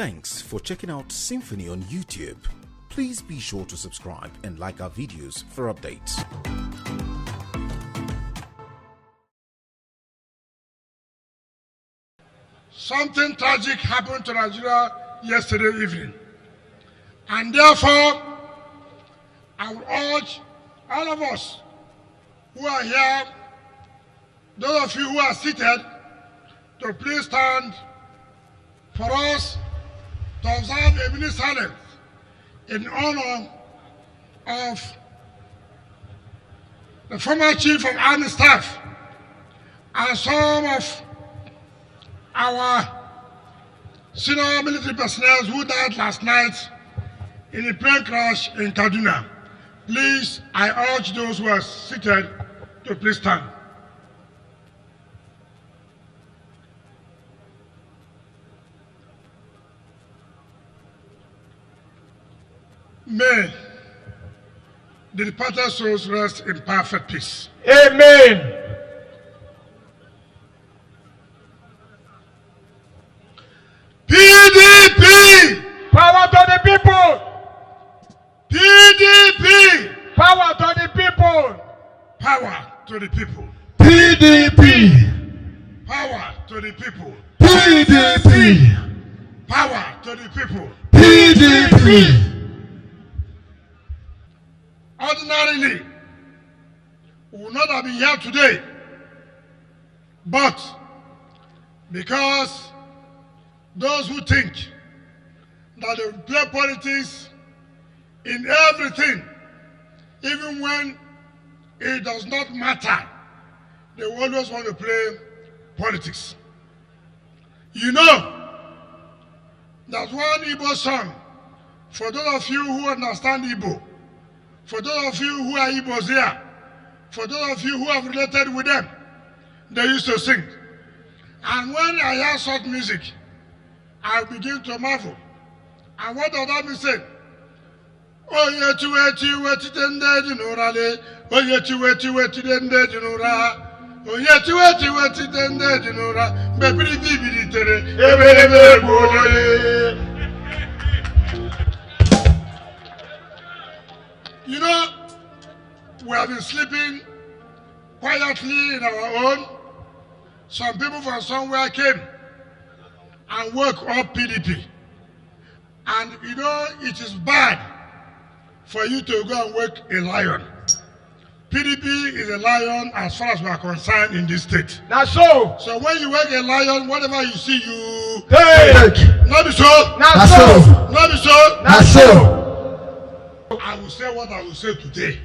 Thanks for checking out Symphony on YouTube. Please be sure to subscribe and like our videos for updates. Something tragic happened to Nigeria yesterday evening. And therefore, I would urge all of us who are here, those of you who are seated, to please stand for us to observe a minute silence in honor of the former Chief of Army Staff and some of our senior military personnel who died last night in a plane crash in Kaduna. Please, I urge those who are seated to please stand. May the departed souls rest in perfect peace. Amen. PDP! Power to the people! PDP! Power to the people! Power to the people. PDP! Power to the people. PDP! Power to the people. PDP! Ordinarily, we would not have been here today, but because those who think that they will play politics in everything, even when it does not matter, they always want to play politics. You know, there's one Igbo song, for those of you who understand Igbo, for those of you who are Igbos here, for those of you who have related with them, they used to sing. And when I hear such music, I begin to marvel. And what does that mean say? Oh, yeti weti dende jinurale. Oh, yeti weti dende jinura. Oh, yeti weti dende jinura. Bebiri bibiri tere. Ebere bole. You know, we have been sleeping quietly in our own. Some people from somewhere came and woke up PDP. And you know, it is bad for you to go and wake a lion. PDP is a lion as far as we are concerned in this state. That's so. So when you wake a lion, whatever you see, you take. Not be so. Not so. Not be so. Not so. I will say what I will say today.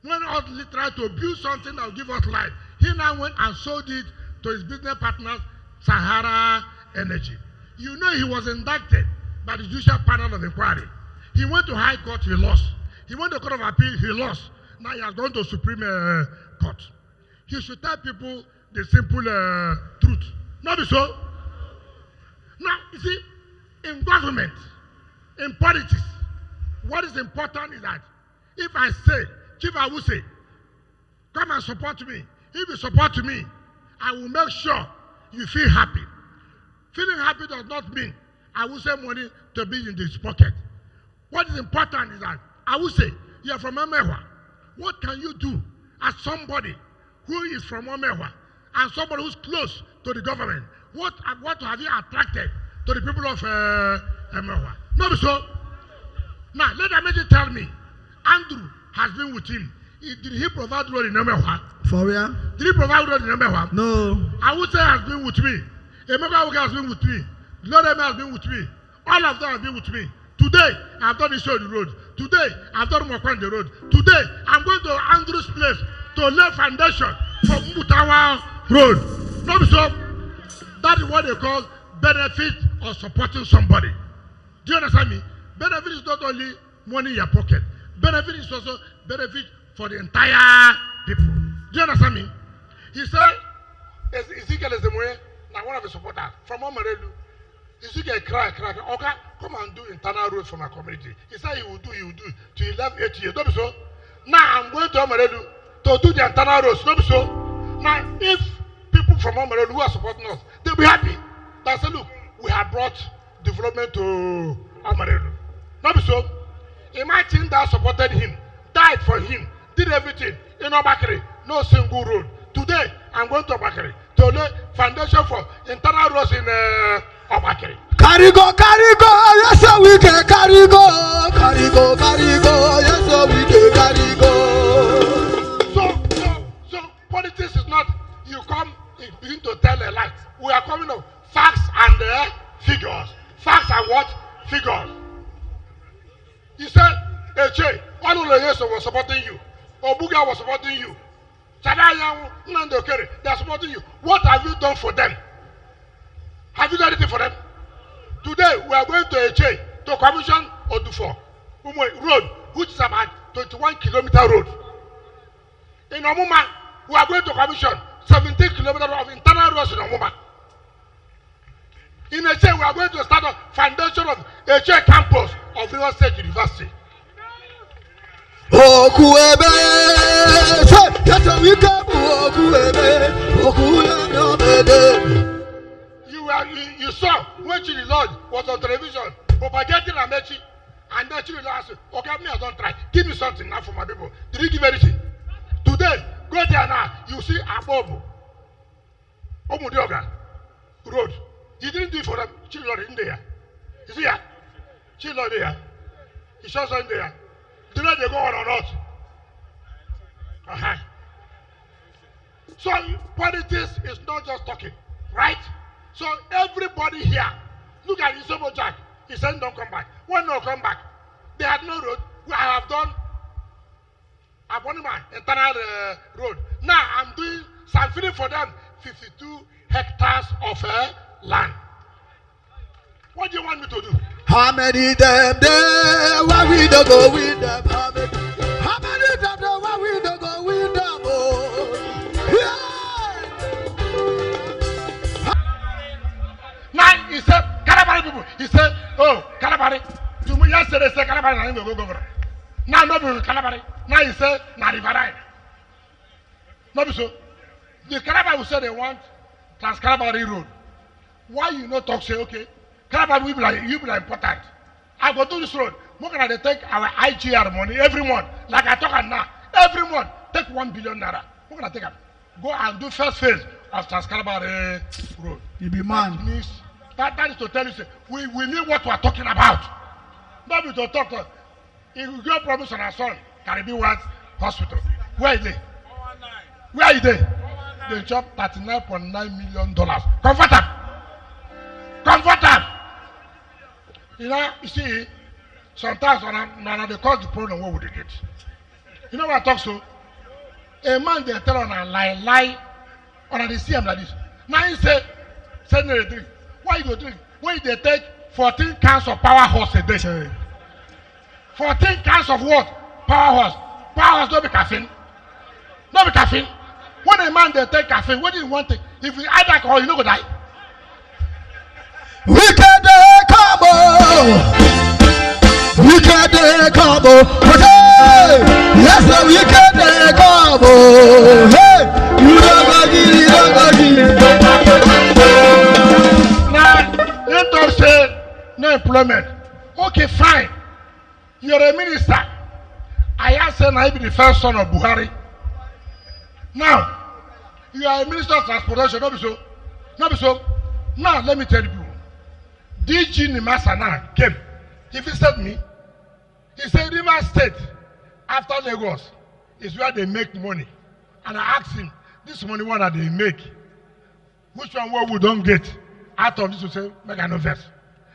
When Odili tried to build something that will give us life, he now went and sold it to his business partners, Sahara Energy. You know he was indicted by the Judicial Panel of Inquiry. He went to High Court, he lost. He went to Court of Appeal, he lost. Now he has gone to Supreme Court. He should tell people the simple truth. Not so. Now, you see, in government, in politics, what is important is that if I say, Chief, I will say, come and support me. If you support me, I will make sure you feel happy. Feeling happy does not mean I will say money to be in this pocket. What is important is that I will say, you are from Omewa. What can you do as somebody who is from Omewa and somebody who's close to the government? What have you attracted to the people of Omewa? Not so. Now, let Amaechi tell me, Andrew has been with him. Did he provide road in Omewa? For real? Did he provide road in Omewa? No. I would say has been with me. Emeka has been with me. Lord has been with me. All of them have been with me. Today, I've done the road. Today, I've done Mokwande road. Today, I'm going to Andrew's place to lay foundation for Mutawa road. Not so. That is what they call benefit of supporting somebody. Do you understand me? Benefit is not only money in your pocket. Benefit is also benefit for the entire people. Do you understand me? He said, Ezekiel is the way, now one of the supporters from Omerelu. Ezekiel cry. Okay, come and do internal roads for my community. He said he will do till 8 years. Don't be so. Now I'm going to Omerelu to do the internal roads. Don't be so. Now, if people from Omerelu who are supporting us, they'll be happy. They say, look, we have brought development to Amaredo. Not so. Imagine that supported him, died for him, did everything in Obakere, no single road. Today, I'm going to Obakere to lay foundation for internal roads in Obakere. Carry go, yes sir, we can carry go, yes sir, we can carry go. So politics is not you come you begin to tell a lie. We are coming of facts and figures. Facts and what? Figures. You said, Eche, Nyesom was supporting you. Obuga was supporting you. Chadaya, Nandokere, they are supporting you. What have you done for them? Have you done anything for them? Today, we are going to Eche to commission Odufo road, which is about 21-kilometer road. In Omuma, we are going to commission 17 kilometers of internal roads in Omuma. In Eche, we are going to start a foundation of Eche campus of River State University. You saw when Chidi Lord was on television propagating Amaechi, and then Chidi Lord asked, okay, me I don't try. Give me something now for my people. Did he give anything? Today, go there now. You see Abobo, Omudioga Road. He didn't do it for them. Chidi Lord in there. You see here? Chidi Lord there. He shows in there. Do not they go on or not? So politics is not just talking, right? So everybody here, look at Nyesom Wike. He said don't come back. When no come back, they had no road. We have done Abonima internal road. Now I'm feeding for them 52 hectares of land. What do you want me to do? How many them there? Why we don't go with them? How many them there? Why we don't go with them? Oh, yeah. Now he said, Kalabari people. He said, oh, Kalabari. Yesterday said Kalabari na go governor. Now no be Kalabari. Now he said na Riverine. No be so. The Kalabari will say they want Trans-Kalabari road. Why you not talk say okay? Kalabari will be like you be like important. I go to this road. More than they take our IGR money every month. Like I talk now. Every month take 1 billion naira. More than take it. Go and do first phase of Trans-Kalabari road. You be man. That is to tell you, say, we need what we are talking about. Not to talk to. If you get promise on our son, Caribbean World Hospital. Where is they? Where is they? They chop $39.9 million. Comfort them. Comfort them. You know, you see, sometimes when they cause the problem, what would they get? You know what I talk so? A man they tell on a lie, on they see him like this. Now he say, send me a drink. Why you go drink? When they take 14 cans of power horse a day. 14 cans of what? Power horse. Power horse don't be caffeine. Don't be caffeine. When a man they take caffeine, what do you want to? If you add alcohol, you no go die. Wicked combo. Wicked combo. Hey, yes, the wicked combo. Hey, you don't go give, you don't go give. Now, you don't say no employment. Okay, fine. You're a minister. I asked him I be the first son of Buhari. Now, you are a minister of transportation. Not be so. Not be so. Now, let me tell you. DG Nimasana came. He visited me. He said, River State, after Lagos, is where they make money. And I asked him, this money, what that they make? Which one where we don't get? Out of this, we say, make an invest.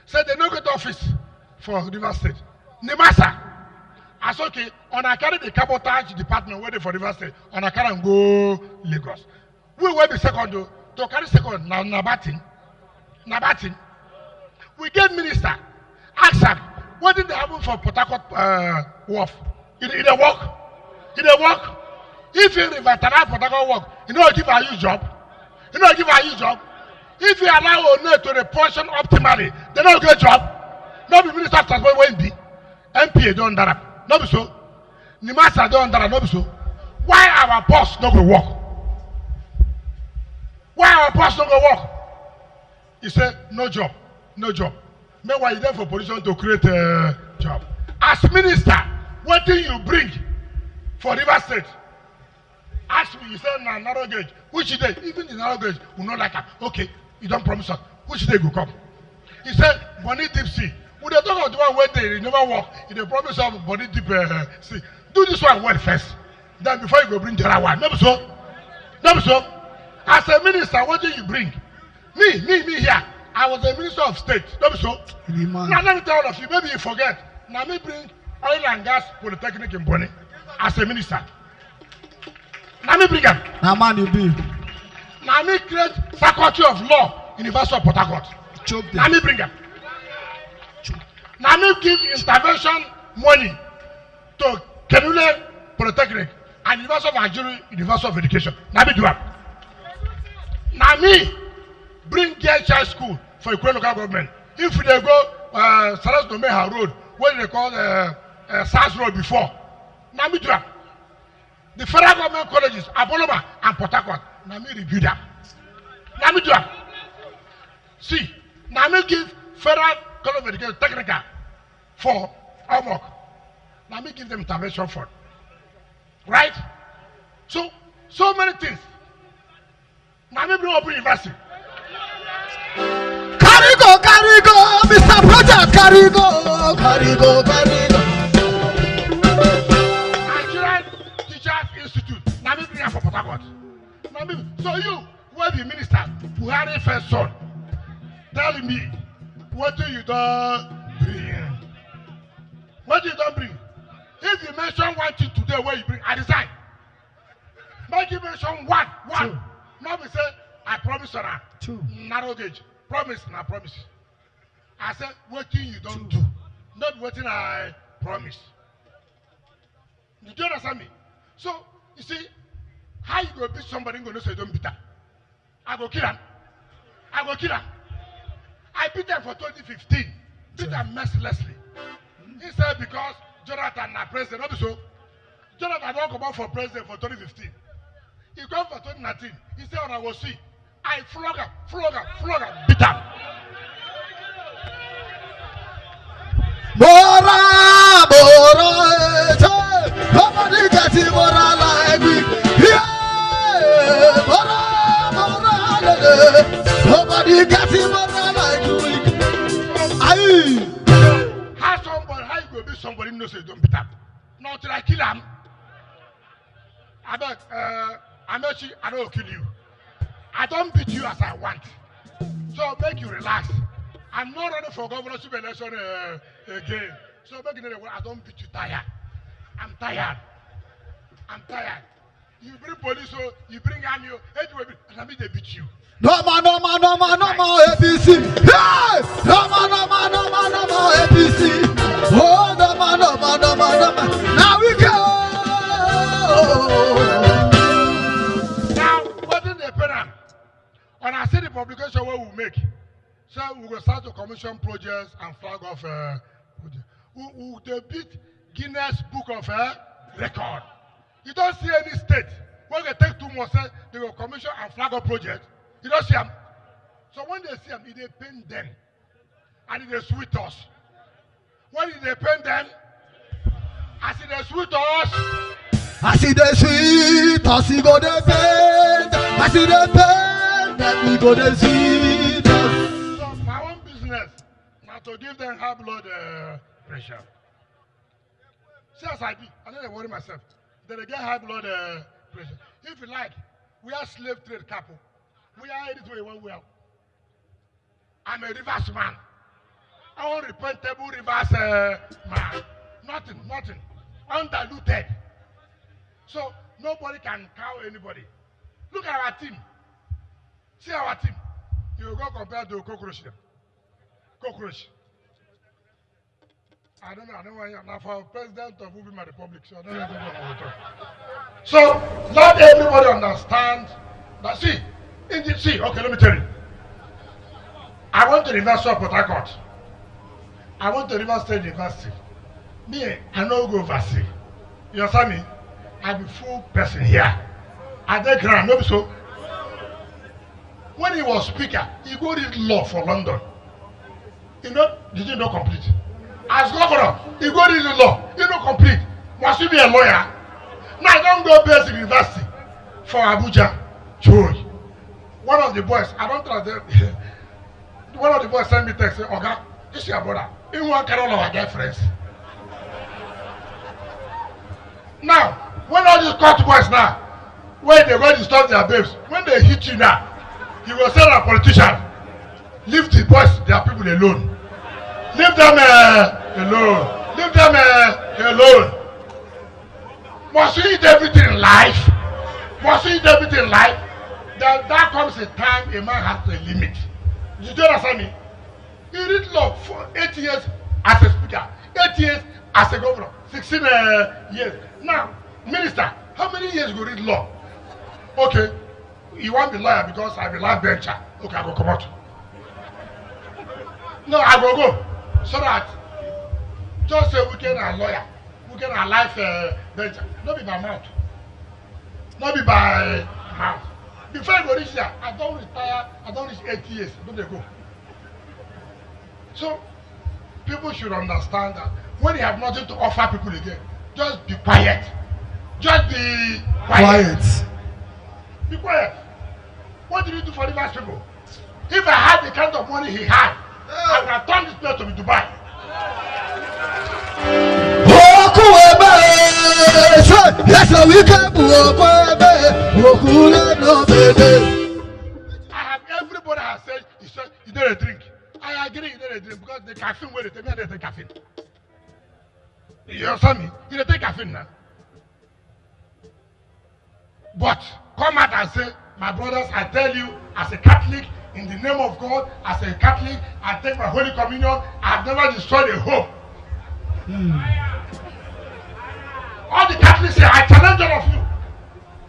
Said they don't get office for River State. Nimasa. I said, okay, on I carry the cabotage department waiting for River State. On I carry and go Lagos. We will be second though. To carry second, now Nabatin. We get minister. Ask him, what did they happen for Port Harcourt wharf? It a work? It a work? If you revitalize Port Harcourt work, you know give a huge job. You know give a huge job. If you allow One to the portion optimally, they don't get job. No be minister of transport when be. MPA don't darap. No be so. Nimasa don't darap. No be so. Why our boss no go work? Why our boss no go work? He said no job. no job. Meanwhile, you there for position to create a job. As minister, what do you bring for River State? Ask me, you say narrow gauge. Which day? Even the narrow gauge will not like it. Okay, you don't promise us. Which day will come? He said, Bonnie Deep Sea. Would they talk about the one where they never work? If they promise us Bonnie Deep Sea, do this one well first. Then before you go bring the other one. Never so. Never so. As a minister, what do you bring? Me here. I was a minister of state. Never so. Now let me tell all of you, maybe you forget. Now me bring oil and gas polytechnic in Bonnie as a minister. Now me bring them. Now man you be. Now me create faculty of law, University of Port Harcourt. Now me bring them. Now me give intervention money to Kenule Polytechnic and University of Nigeria, University of Education. Now me do that. Now me bring girl child school for Ikwe local government. If they go Salas Domeha Road, what they call SAS Road before. Now me do that. The federal government colleges, Aboloma and Port Harcourt. Now me review that. Now me do that. See, now me give federal college of education technical for Omok. Now me give them intervention fund. Right? So many things. Now me bring open university. Carry go, Mr. Project, carry go. Nigerian Teachers Institute. Now me bring her for Port Harcourt. So you, where the minister, Buhari first son, tell me, what do you don't bring? What do you don't bring? If you mention one thing today, where you bring, I resign. Make you mention one. Now we say, I promise her. Narrow gauge. Promise, not promise. I said, what thing you don't do? Not what thing I promise. Did you understand me? So, you see, how you go beat somebody going to say don't beat her? I go kill him. I beat them for 2015. Beat them mercilessly. He said because Jonathan na president. Not so. Jonathan don't come out for president for 2015. He come for 2019. He said, I will see. I flog him, beat him. Bora, nobody gets it, Bora like me. Yeah, Bora, nobody gets it, Bora like me. Aye. How you go beat somebody no say don't beat him? Not till I kill him. I beg, Amaechi, I don't kill you. I don't beat you as I want. So make you relax. I'm not running for governorship election again. So make it I don't beat you tired. I'm tired. You bring police, you bring army, and I mean they beat you. No more APC. Hey! No more APC. Oh, no more. Now we go. Now, what in the pen? When I see the publication, what we make, so we will start to commission projects and flag off projects. They beat Guinness Book of Record. You don't see any state when they take 2 months, they will commission and flag off projects. You don't see them. So when they see them, they paint them. And they sweet us. When they paint them, I see they sweet us. I see the sweet, I see go the pain. I see the pain, then we go the sweet. So my own business, now to give them high blood pressure. See as I be, I don't worry myself. Then they get high blood pressure. If you like, we are slave trade couple. We are headed to one well. I'm a reverse man. Unrepentable reverse man. Nothing. Undiluted. So nobody can cow anybody. Look at our team. See our team. You go compare to cockroach. I don't know now for president of Women Republic, so I don't know what I'm talking. So not everybody understands that. See, okay, let me tell you. I went to the University of Port Harcourt. I went to River State University. Me, I no go overseas. You understand me? I'm a full person here. I take ground, no so. When he was speaker, he go read law for London. You know, did you not complete? As governor, you go read the law, you don't complete. Must you be a lawyer? Now don't go basic university for Abuja. Joy. One of the boys, I don't trust them. One of the boys sent me text say, "Okay, this is your brother. He won't carry all our girlfriends." Now, when all these court boys now, when they go to stop their babes, when they hit you now, you will say a politician, leave the boys, their people alone. Leave them alone. Leave them alone. Must you eat everything in life? Must you eat everything in life? That comes a time a man has a limit. Did you understand me? You read law for 8 years as a speaker, 8 years as a governor, 16 years. Now, minister, how many years you read law? Okay, you want to be lawyer because I be life bencher. Okay, I go come out. No, I go. So that just say we can a lawyer, we can a life bencher. Not be by mouth. Not be by mouth. Before I go this year, I don't retire, I don't reach 8 years. Don't they go? So people should understand that when you have nothing to offer people again, just be quiet. Just be quiet. Be quiet. What did you do for the vast people? If I had the kind of money he had, I would have turned this place to be Dubai. I have everybody has said, you don't drink. I agree, you don't drink because the caffeine where they take me, they take caffeine. You understand me? You don't take caffeine now. But come out and say, my brothers, I tell you, as a Catholic, in the name of God, as a Catholic, I take my Holy Communion. I've never destroyed a hope. All the Catholics say, I challenge all of you.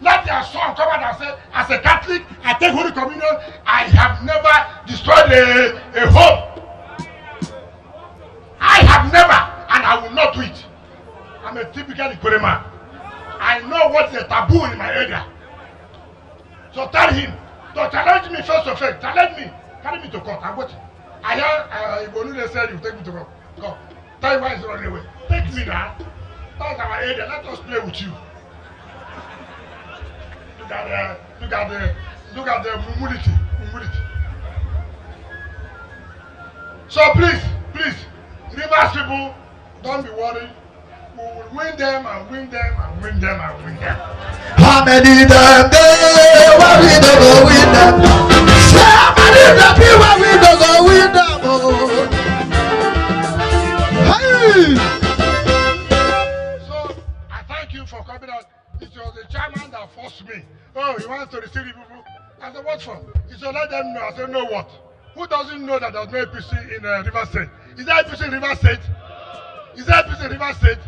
Let their son come out and say, as a Catholic, I take Holy Communion. I have never destroyed a hope. I have never, and I will not do it. I'm a typical Ikore man. I know what's a taboo in my area. So tell him to challenge me face to face. Challenge me. Carry me to court. I'm waiting. I hear Ibonule said you take me to court. Go. Tell him why he's running away. Take me now. That's our area. Let us play with you. Look at the humility. So please, Rivers people, don't be worried. We will win them and win them and win them and win them. How many them there? Why we don't go win them? How many them there? Why we don't go win them? Hey! So I thank you for coming out. It was the chairman that forced me. Oh, he wants to receive the people. I said, what for? He said, let them know. I said, know what? Who doesn't know that there's no APC in Rivers State? Is there APC in Rivers State? Is there APC in Rivers State?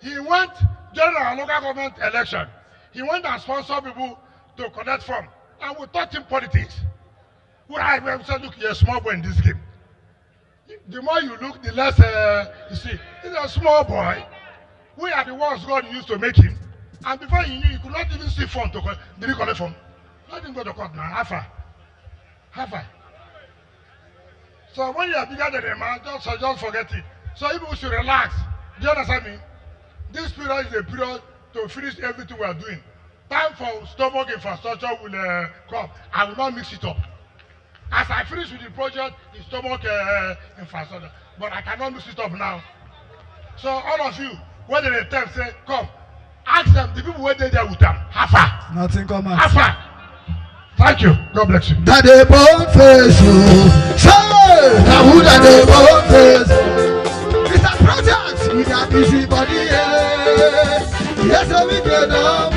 He went during our local government election. He went and sponsored people to collect from. And we taught him politics. We said, look, you're a small boy in this game. The more you look, the less you see. He's a small boy. We are the ones God used to make him. And before he knew, you could not even see phone to collect. Did he collect phone? Let him go to court now. How far? So when you are bigger than a man, just forget it. So people should relax. Do you understand me? This period is a period to finish everything we are doing. Time for stomach infrastructure will come. I will not mix it up. As I finish with the project, the stomach infrastructure. But I cannot mix it up now. So all of you, when they attempt, say, come. Ask them, the people who they there with them. How far? Nothing come out. How far? Thank you. God bless you. That they born face, say, now who that they born face? It's a project with a busy body, yes, we get up.